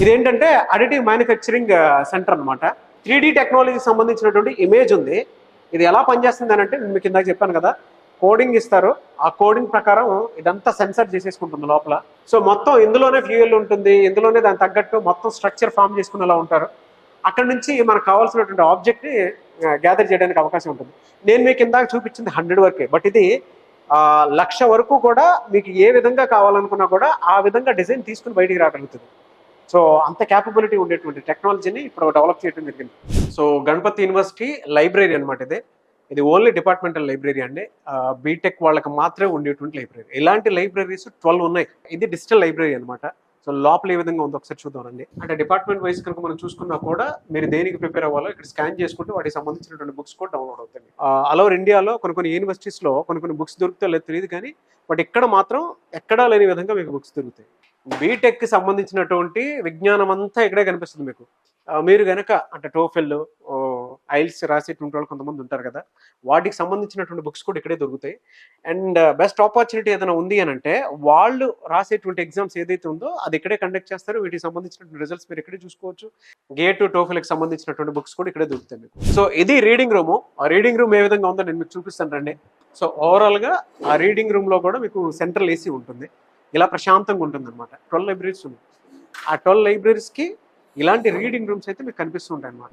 ఇదేంటంటే additive manufacturing centre అనమాట. 3D టెక్నాలజీకి సంబంధించినటువంటి ఇమేజ్ ఉంది. ఇది ఎలా పనిచేస్తుంది అని అంటే, నేను మీకు ఇందాక చెప్పాను కదా, కోడింగ్ ఇస్తారు. ఆ కోడింగ్ ప్రకారం ఇదంతా సెన్సర్ చేసేసుకుంటుంది లోపల. సో మొత్తం ఇందులోనే ఫ్యూయల్ ఉంటుంది, ఇందులోనే దానికి తగ్గట్టు మొత్తం స్ట్రక్చర్ ఫామ్ చేసుకునేలా ఉంటారు. అక్కడ నుంచి మనకు కావాల్సినటువంటి ఆబ్జెక్ట్ని గ్యాదర్ చేయడానికి అవకాశం ఉంటుంది. నేను మీకు ఇందాక చూపించింది 100 వరకే, బట్ ఇది 1,00,000 వరకు కూడా మీకు ఏ విధంగా కావాలనుకున్నా కూడా ఆ విధంగా డిజైన్ తీసుకుని బయటికి రాగలుగుతుంది. సో అంత క్యాపబిలిటీ ఉండేటువంటి టెక్నాలజీని ఇప్పుడు డెవలప్ చేయడం జరిగింది. సో గణపతి యూనివర్సిటీ లైబ్రరీ అనమాట ఇది. ఇది ఓన్లీ డిపార్ట్మెంటల్ లైబ్రరీ అండి. బీటెక్ వాళ్ళకి మాత్రమే ఉండేటువంటి లైబ్రరీ. ఇలాంటి లైబ్రరీస్ 12 ఉన్నాయి. ఇది డిజిటల్ లైబ్రరీ అనమాట. సో లోపల ఏ విధంగా ఉందో ఒకసారి చూద్దామండి. అంటే డిపార్ట్మెంట్ వైజ్ కనుక మనం చూసుకున్నా కూడా మీరు దేనికి ప్రిపేర్ అవ్వాలో ఇక్కడ స్కాన్ చేసుకుంటే వాటికి సంబంధించినటువంటి బుక్స్ కూడా డౌన్లోడ్ అవుతాయి. ఆల్ ఓవర్ ఇండియాలో కొన్ని యూనివర్సిటీస్లో కొన్ని బుక్స్ దొరుకుతాయో లేదో తెలియదు, కానీ బట్ ఇక్కడ మాత్రం ఎక్కడా లేని విధంగా మీకు బుక్స్ దొరుకుతాయి. బీటెక్కి సంబంధించినటువంటి విజ్ఞానం అంతా ఇక్కడే కనిపిస్తుంది మీకు. మీరు కనుక అంటే టోఫెల్, ఐల్స్ రాసేటువంటి వాళ్ళు కొంతమంది ఉంటారు కదా, వాటికి సంబంధించినటువంటి బుక్స్ కూడా ఇక్కడే దొరుకుతాయి. అండ్ బెస్ట్ ఆపర్చునిటీ ఏదైనా ఉంది అని అంటే, వాళ్ళు రాసేటువంటి ఎగ్జామ్స్ ఏదైతే ఉందో అది ఇక్కడే కండక్ట్ చేస్తారు. వీటికి సంబంధించినటువంటి రిజల్ట్స్ మీరు ఇక్కడే చూసుకోవచ్చు. గేట్ టోఫెల్కి సంబంధించినటువంటి బుక్స్ కూడా ఇక్కడే దొరుకుతాయి మీకు. సో ఇది రీడింగ్ రూము. ఆ రీడింగ్ రూమ్ ఏ విధంగా ఉందో నేను మీకు చూపిస్తాను రండి. సో ఓవరాల్గా ఆ రీడింగ్ రూమ్లో కూడా మీకు సెంట్రల్ ఏసీ ఉంటుంది. ఇలా ప్రశాంతంగా ఉంటుంది అనమాట. 12 లైబ్రరీస్ ఉన్నాయి. ఆ 12 లైబ్రరీస్కి ఇలాంటి రీడింగ్ రూమ్స్ అయితే మీకు కనిపిస్తుంటాయి అనమాట.